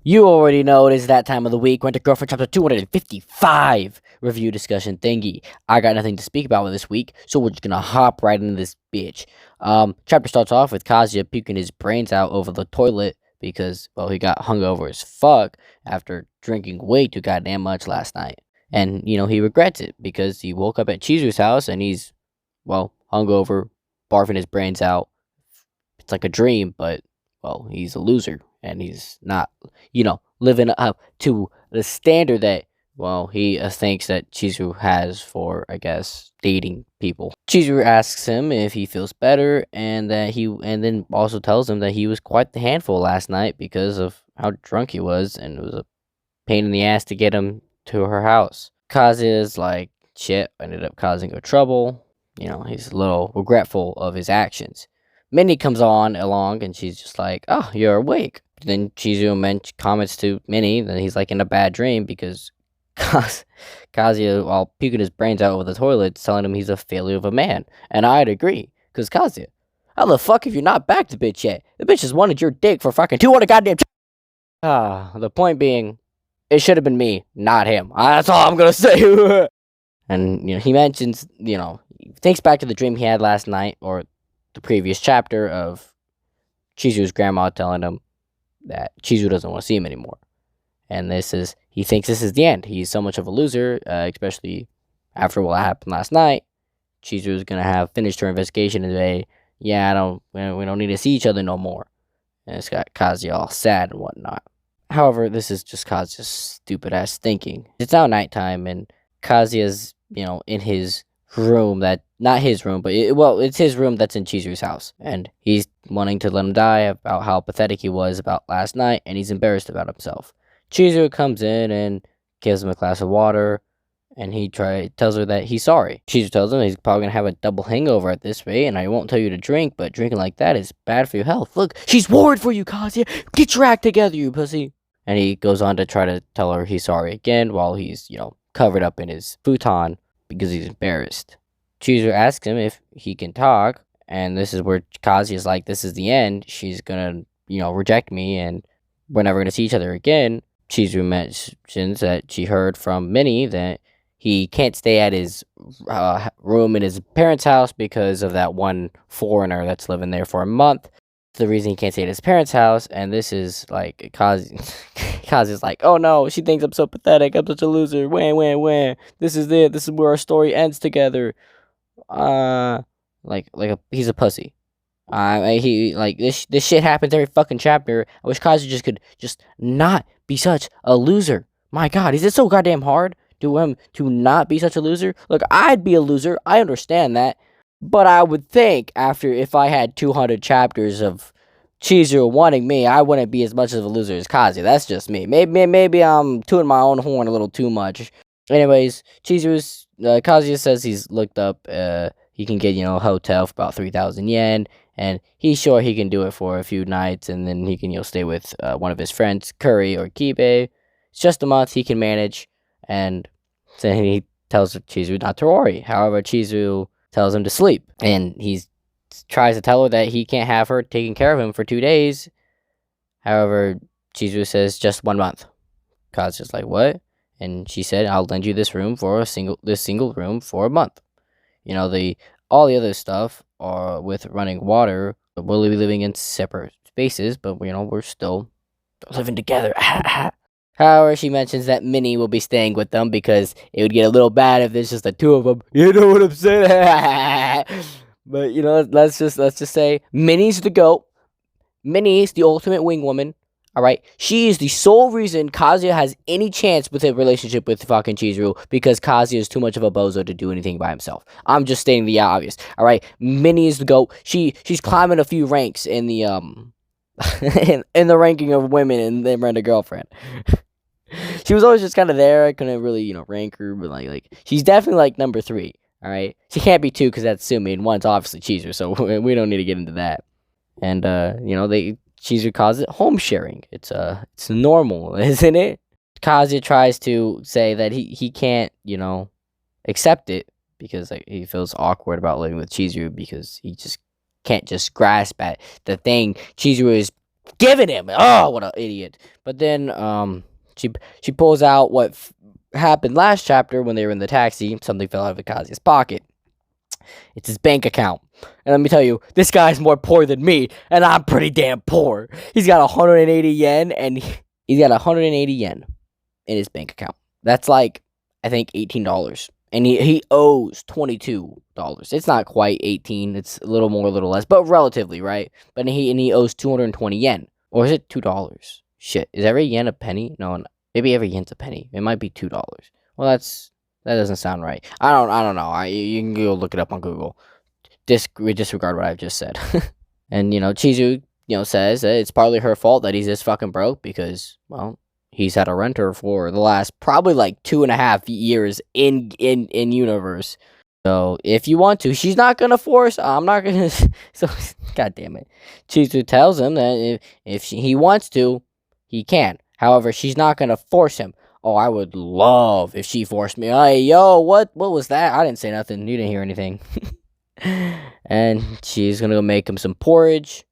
You already know it is that time of the week. Went to Girlfriend Chapter 255 review discussion thingy. I got nothing to speak about this week, so we're just gonna hop right into this bitch. Chapter starts off with Kazuya puking his brains out over the toilet because, well, he got hungover as fuck after drinking way too goddamn much last night. And, he regrets it because he woke up at Chizuru's house and he's, well, hungover, barfing his brains out. It's like a dream, but, well, he's a loser and he's not, living up to the standard that, well, he thinks that Chizuru has for, I guess, dating people. Chizuru asks him if he feels better, and then also tells him that he was quite the handful last night because of how drunk he was, and it was a pain in the ass to get him to her house. Kazuya's like, shit, ended up causing her trouble. He's a little regretful of his actions. Minnie comes along, and she's just like, oh, you're awake. Then Chizuru comments to Minnie that he's like in a bad dream because Kazuya, while puking his brains out over the toilet, is telling him he's a failure of a man. And I'd agree, because Kazuya, how the fuck have you not backed the bitch yet? The bitch has wanted your dick for fucking 200 goddamn the point being, it should have been me, not him. That's all I'm gonna say. And, he mentions, he thinks back to the dream he had last night, or the previous chapter of Chizuru's grandma telling him that Chizuru doesn't want to see him anymore. And he thinks this is the end. He's so much of a loser, especially after what happened last night. Chizuru's gonna have finished her investigation and say, yeah, we don't need to see each other no more. And it's got Kazuya all sad and whatnot. However, this is just Kazuya's stupid ass thinking. It's now nighttime and Kazuya's, in his room not his room, but it's his room that's in Chizuru's house. And he's wanting to let him die about how pathetic he was about last night, and he's embarrassed about himself. Chizuru comes in and gives him a glass of water, and he tells her that he's sorry. Chizuru tells him he's probably going to have a double hangover at this rate, and I won't tell you to drink, but drinking like that is bad for your health. Look, she's worried for you, Kazuya! Get your act together, you pussy! And he goes on to try to tell her he's sorry again while he's, covered up in his futon because he's embarrassed. Chizuru asks him if he can talk, and this is where Kazuya's like, this is the end. She's gonna, reject me, and we're never gonna see each other again. Chizuru mentions that she heard from Minnie that he can't stay at his room in his parents' house because of that one foreigner that's living there for a month. The reason he can't stay at his parents' house, and this is like Kazuya's like, oh no, she thinks I'm so pathetic, I'm such a loser, wah. This is it, this is where our story ends together. He's a pussy. This shit happens every fucking chapter. I wish Kazuya could not be such a loser. My god, is it so goddamn hard to not be such a loser? Look, I'd be a loser, I understand that. But I would think if I had 200 chapters of Chizuru wanting me, I wouldn't be as much of a loser as Kazuya. That's just me. Maybe I'm tooting my own horn a little too much. Anyways, Kazuya says he's looked up, he can get, a hotel for about 3,000 yen, and he's sure he can do it for a few nights, and then he can, stay with one of his friends, Curry or Kibe. It's just a month, he can manage, and then he tells Chizuru not to worry. However, Chizuru tells him to sleep, and he tries to tell her that he can't have her taking care of him for 2 days. However, Chizuru says just 1 month. Kazuya's like, what? And she said, I'll lend you this single room for a month. All the other stuff are with running water. We'll be living in separate spaces, but we're still living together. However, she mentions that Minnie will be staying with them because it would get a little bad if there's just the two of them. You know what I'm saying? But let's just say Minnie's the GOAT. Minnie's the ultimate wing woman. All right, she is the sole reason Kazuya has any chance with a relationship with fucking Chizuru because Kazuya is too much of a bozo to do anything by himself. I'm just stating the obvious. All right, Minnie is the GOAT. She's climbing a few ranks in the in the ranking of women and them and a girlfriend. She was always just kind of there. I couldn't really rank her, but like she's definitely like number 3. All right, she can't be 2 because that's Sumi, and 1's obviously Chizuru, so we don't need to get into that. And Chizuru calls it home sharing. It's normal, isn't it? Kazuya tries to say that he can't, accept it because he feels awkward about living with Chizuru because he just can't just grasp at the thing Chizuru is giving him. Oh, what an idiot. But then she pulls out what happened last chapter when they were in the taxi. Something fell out of Kazuya's pocket. It's his bank account. And let me tell you, this guy's more poor than me, and I'm pretty damn poor. He's got 180 yen, and he's got 180 yen in his bank account. That's like, I think, $18. And he owes $22. It's not quite 18. It's a little more, a little less, but relatively, right? But he owes 220 yen. Or is it $2? Shit, is every yen a penny? No, maybe every yen's a penny. It might be $2. Well, that doesn't sound right. I don't know. You can go look it up on Google. Disregard what I've just said. And Chizuru, says that it's partly her fault that he's this fucking broke because, well, he's had a renter for the last probably like 2.5 years in universe. So if you want to, she's not gonna force. I'm not gonna. So god damn it, Chizuru tells him that if he wants to, he can. However, she's not gonna force him. Oh, I would love if she forced me. Hey, yo, what was that? I didn't say nothing. You didn't hear anything. And she's gonna go make him some porridge.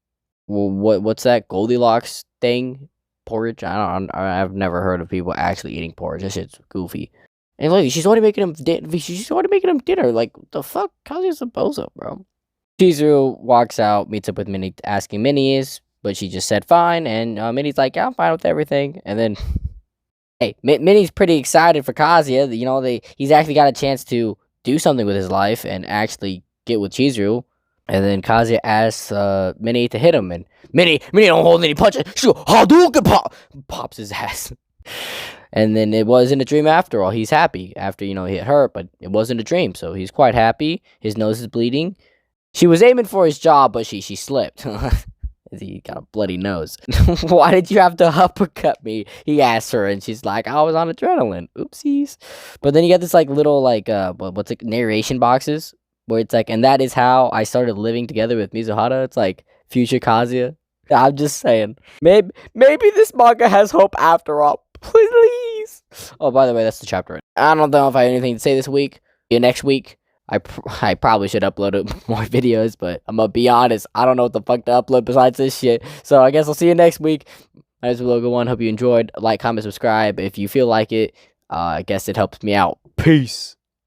Well, what's that Goldilocks thing? Porridge? I've never heard of people actually eating porridge. That shit's goofy. And look, she's already making him dinner. Like, what the fuck? Kazuya's a bozo, bro. Chizuru walks out, meets up with Minnie, asking Minnie is, but she just said fine, and Minnie's like, yeah, I'm fine with everything. And then, hey, Minnie's pretty excited for Kazuya. He's actually got a chance to do something with his life and actually get with Chizuru. And then Kazuya asks Minnie to hit him, and Minnie don't hold any punches. She goes, Hadouken pops his ass. And then it wasn't a dream after all. He's happy after, he hit her, but it wasn't a dream. So he's quite happy. His nose is bleeding. She was aiming for his jaw, but she slipped. He got a bloody nose. Why did you have to uppercut me? He asked her, and she's like, I was on adrenaline. Oopsies. But then you get this like little what's it, narration boxes where it's like, and that is how I started living together with Mizuhara. It's like future Kazuya. I'm just saying. Maybe this manga has hope after all. Please. Oh, by the way, that's the chapter. I don't know if I have anything to say this week. Yeah, next week, I probably should upload more videos, but I'm gonna be honest, I don't know what the fuck to upload besides this shit. So I guess I'll see you next week. My name is Logo One. Hope you enjoyed. Like, comment, subscribe if you feel like it. I guess it helps me out. Peace.